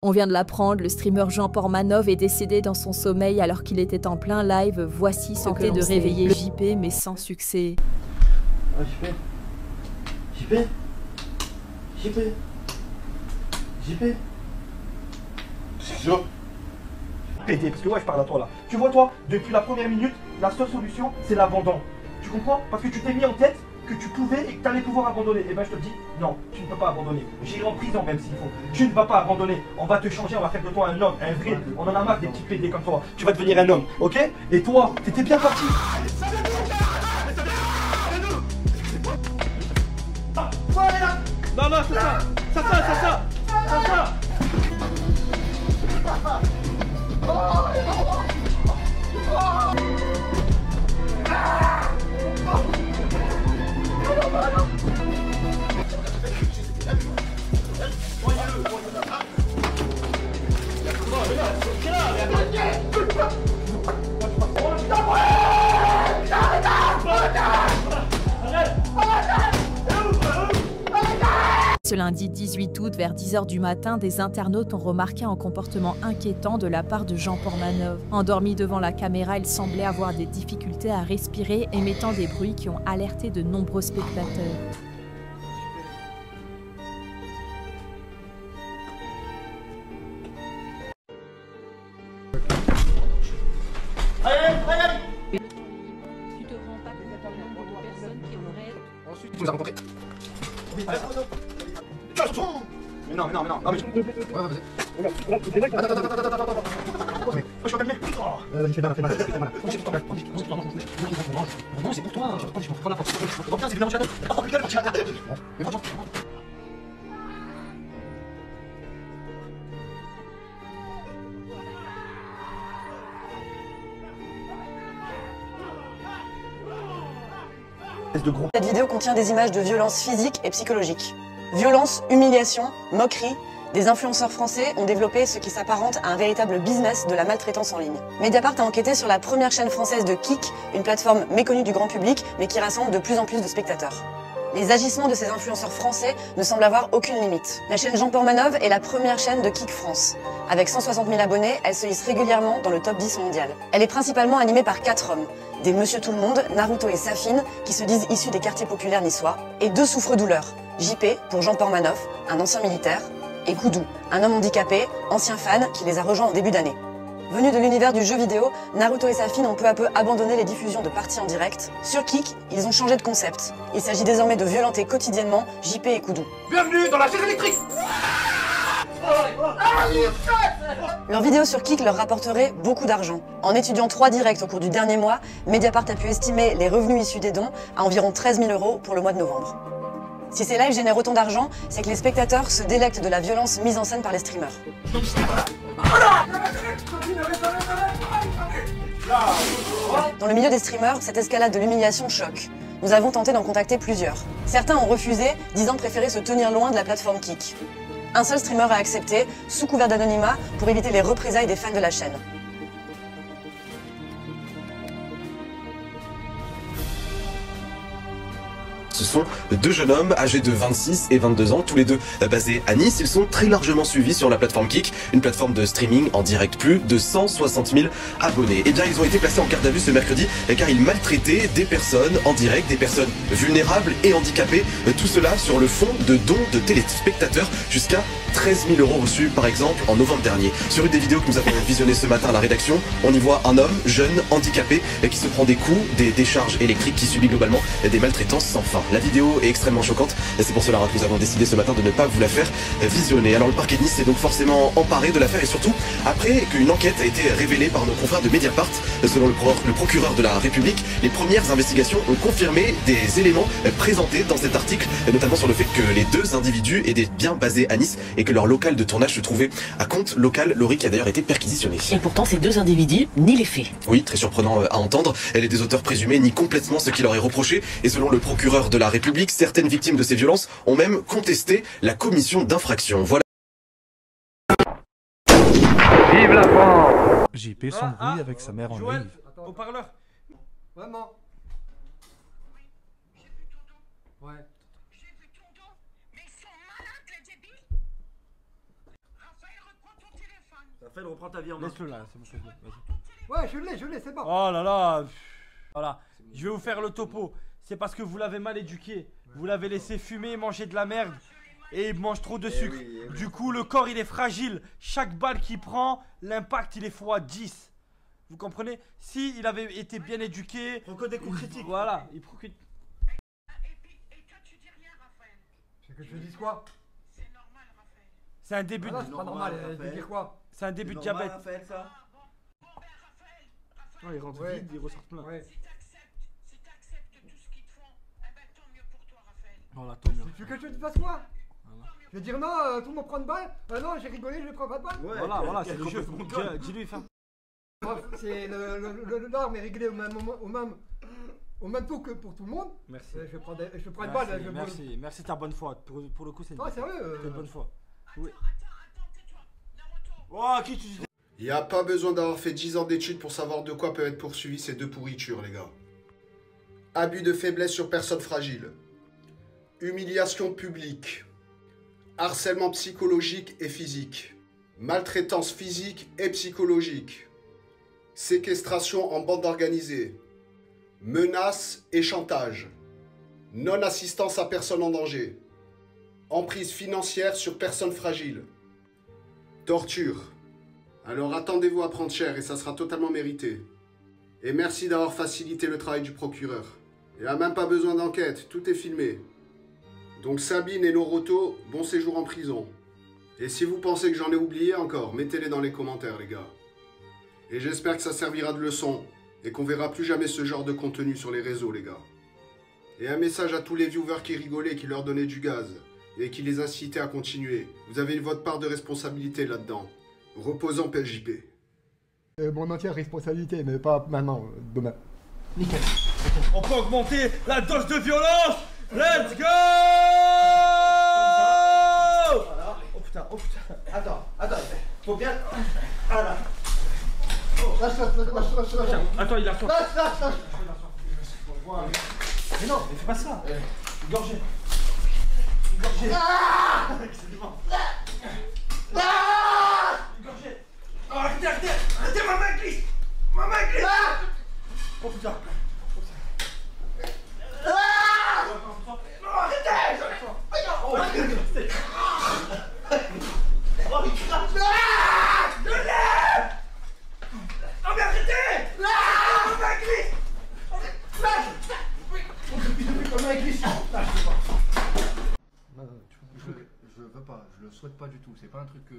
On vient de l'apprendre, le streamer Jean Portmanov est décédé dans son sommeil alors qu'il était en plein live. Voici ce que de réveiller JP, mais sans succès. Ah, JP C'est chaud. Pété, parce que ouais, je parle à toi là. Tu vois, toi, depuis la première minute, la seule solution, c'est l'abandon. Tu comprends? Parce que tu t'es mis en tête que tu pouvais et que tu allais pouvoir abandonner. Et ben je te dis, non, tu ne peux pas abandonner. J'irai en prison même s'il faut. Tu ne vas pas abandonner. On va te changer, on va faire de toi un homme, un vrai. On en a marre des petits PD comme toi. Tu vas devenir un homme, ok? Et toi, t'étais bien parti. Non, non, c'est ça. Ce lundi 18 août, vers 10 h du matin, des internautes ont remarqué un comportement inquiétant de la part de Jean Portmanov. Endormi devant la caméra, il semblait avoir des difficultés à respirer, émettant des bruits qui ont alerté de nombreux spectateurs. Tu te rends pas compte du nombre de personnes qui auraient... Ensuite, tu nous as rencontrés. Mais non. Ouais, vas-y. Je suis calmé. Vas-y, fais mal. Non, c'est pour toi. Je prends la porte. Reviens, c'est bien mon château. Oh putain, mon château. Mais franchement. Cette vidéo contient des images de violences physiques et psychologiques. Violence, humiliation, moquerie. Des influenceurs français ont développé ce qui s'apparente à un véritable business de la maltraitance en ligne. Mediapart a enquêté sur la première chaîne française de Kik, une plateforme méconnue du grand public, mais qui rassemble de plus en plus de spectateurs. Les agissements de ces influenceurs français ne semblent avoir aucune limite. La chaîne Jean Portmanov est la première chaîne de Kik France. Avec 160 000 abonnés, elle se hisse régulièrement dans le top 10 mondial. Elle est principalement animée par 4 hommes. Des Monsieur Tout-le-Monde, Naruto et Safine, qui se disent issus des quartiers populaires niçois, et 2 souffres-douleurs. JP, pour Jean Portmanov, un ancien militaire, et Koudou, un homme handicapé, ancien fan, qui les a rejoints en début d'année. Venus de l'univers du jeu vidéo, Naruto et Safine ont peu à peu abandonné les diffusions de parties en direct. Sur Kik, ils ont changé de concept. Il s'agit désormais de violenter quotidiennement JP et Koudou. Bienvenue dans la chaise électrique. Leurs vidéos sur Kik leur rapporteraient beaucoup d'argent. En étudiant 3 directs au cours du dernier mois, Mediapart a pu estimer les revenus issus des dons à environ 13 000 € pour le mois de novembre. Si ces lives génèrent autant d'argent, c'est que les spectateurs se délectent de la violence mise en scène par les streamers. Dans le milieu des streamers, cette escalade de l'humiliation choque. Nous avons tenté d'en contacter plusieurs. Certains ont refusé, disant préférer se tenir loin de la plateforme Kik. Un seul streamer a accepté, sous couvert d'anonymat, pour éviter les représailles des fans de la chaîne. Ce sont 2 jeunes hommes âgés de 26 et 22 ans, tous les deux basés à Nice. Ils sont très largement suivis sur la plateforme Kik, une plateforme de streaming en direct, plus de 160 000 abonnés. Et bien, ils ont été placés en garde à vue ce mercredi car ils maltraitaient des personnes en direct, des personnes vulnérables et handicapées. Tout cela sur le fond de dons de téléspectateurs, jusqu'à 13 000 € reçus par exemple en novembre dernier. Sur une des vidéos que nous avons visionnées ce matin à la rédaction, on y voit un homme jeune, handicapé, qui se prend des coups, des décharges électriques, qui subit globalement des maltraitances sans fin. La vidéo est extrêmement choquante et c'est pour cela que nous avons décidé ce matin de ne pas vous la faire visionner. Alors le parquet de Nice s'est donc forcément emparé de l'affaire, et surtout après qu'une enquête a été révélée par nos confrères de Mediapart. Selon le procureur de la République, les premières investigations ont confirmé des éléments présentés dans cet article, notamment sur le fait que les 2 individus étaient bien basés à Nice et que leur local de tournage se trouvait à Comte-Local, Laurie, qui a d'ailleurs été perquisitionné. Et pourtant, ces 2 individus nient les faits. Oui, très surprenant à entendre. Les 2 auteurs présumés nient complètement ce qui leur est reproché, et selon le procureur de la République, certaines victimes de ces violences ont même contesté la commission d'infraction. Voilà. Vive la France! JP s'embrouille avec sa mère en live. Au parleur. Maman. Ouais. J'ai vu ton dos, mais ils sont malades, les débiles. Raphaël, reprends Raphaël, reprends ta vie en main. Laisse-le là, c'est bon, s'il te plaît, vas-y. Ouais, je l'ai, c'est bon. Oh là là. Voilà, je vais vous faire le topo. C'est parce que vous l'avez mal éduqué. Vous l'avez laissé fumer et manger de la merde. Et il mange trop de sucre. Du coup, le corps, il est fragile. Chaque balle qu'il prend, l'impact, il est x10. Vous comprenez? Si il avait été bien éduqué... Prends que des coups critiques. Voilà, il procure... Et toi, tu dis rien, Raphaël. C'est que je te dise quoi? C'est normal, Raphaël. C'est un début Ah non, c'est pas normal, de dire quoi? C'est un début de Normal, diabète. Raphaël, ça. Non, il rentre vide, il ressort plein. Ouais. Si t'acceptes tout ce qu'ils te font, eh ben tant mieux pour toi, Raphaël. Voilà, tant mieux. Tu veux que je te fasse quoi? Je vais dire non, tout le monde prend une balle. Ah non, j'ai rigolé, je prends pas de balle. Ouais, Voilà, c'est le jeu. Dis-lui, fin. C'est l'arme est réglé au même taux que pour tout le monde. Merci. Je prends une balle. Merci ta bonne foi. Pour le coup, c'est une Ah, sérieux bonne foi. Oui. Attends, tais-toi. Naruto. Oh, qui tu dis? Il n'y a pas besoin d'avoir fait 10 ans d'études pour savoir de quoi peuvent être poursuivis ces deux pourritures, les gars. Abus de faiblesse sur personnes fragiles. Humiliation publique. Harcèlement psychologique et physique. Maltraitance physique et psychologique. Séquestration en bande organisée. Menaces et chantage. Non-assistance à personne en danger. Emprise financière sur personnes fragiles. Torture. Alors attendez-vous à prendre cher et ça sera totalement mérité. Et merci d'avoir facilité le travail du procureur. Il n'y a même pas besoin d'enquête, tout est filmé. Donc Sabine et Noroto, bon séjour en prison. Et si vous pensez que j'en ai oublié encore, mettez-les dans les commentaires les gars. Et j'espère que ça servira de leçon et qu'on verra plus jamais ce genre de contenu sur les réseaux les gars. Et un message à tous les viewers qui rigolaient, qui leur donnaient du gaz et qui les incitaient à continuer. Vous avez votre part de responsabilité là-dedans. Repose en paix, JP. Mon entière responsabilité, mais pas maintenant, demain. Nickel. On peut augmenter la dose de violence. Let's go. Oh putain. Attends. Faut bien. Voilà. Lâche. Attends, il a soif. Lâche. Mais non, mais fais pas ça. Une gorgée. Excusez-moi. Une gorgée. Oh, arrêtez, ma main glisse. Oh putain. Non, arrêtez. Oh, arrêtez. Oh, il crache. Je l'ai. Non, mais arrêtez. Ma main glisse. Ma main glisse. Je veux pas, je le souhaite pas du tout. C'est pas un truc que.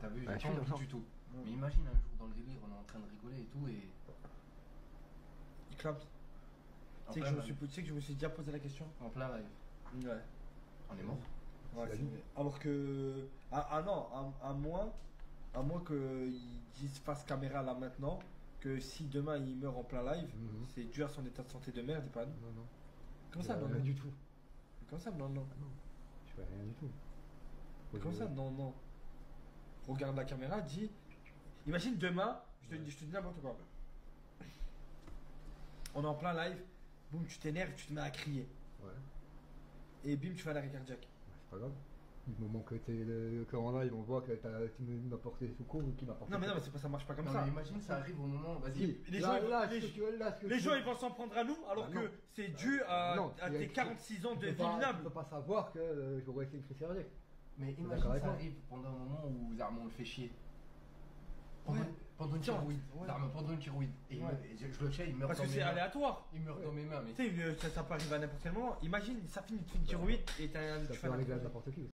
T'as vu, Ouais, j'ai pas envie du tout. Mais imagine un jour dans le délire, on est en train de rigoler et tout et. Il clame. Tu sais que je me suis déjà posé la question. En plein live. Ouais. On est mort. Ouais, alors que. À moins qu'ils disent face caméra là maintenant que si demain il meurt en plein live, c'est dû à son état de santé de merde et pas nous. Non. Comment ça, non? Rien du tout. Comment ça, non? Je fais rien du tout. Comment ça, non? Regarde la caméra, dis. Imagine demain, je te dis n'importe quoi. On est en plein live, boum, tu t'énerves, tu te mets à crier. Ouais. Et bim, tu fais un arrêt cardiaque. C'est pas grave. Du moment que t'es en live, on voit que tu m'as porté secours ou qui m'a porté. Non, mais ça marche pas comme Non, ça. mais imagine, ça arrive au moment. Vas-y. Les gens ils vont s'en prendre à nous alors que c'est dû à tes 46 ans de vie minable. Tu peux pas savoir que j'aurais été une crise cardiaque. Mais imagine, ça arrive pendant un moment où Zarma on le fait chier. Pendant une thyroïde. Zarma, pendant une thyroïde. Et je le sais, il meurt Parce dans que mes c'est mains. aléatoire. Il meurt dans mes mains. Mais Tu sais, ça peut arriver à n'importe quel moment. Imagine, ça finit une thyroïde et Ça tu fait fais un un réglage n'importe qui aussi.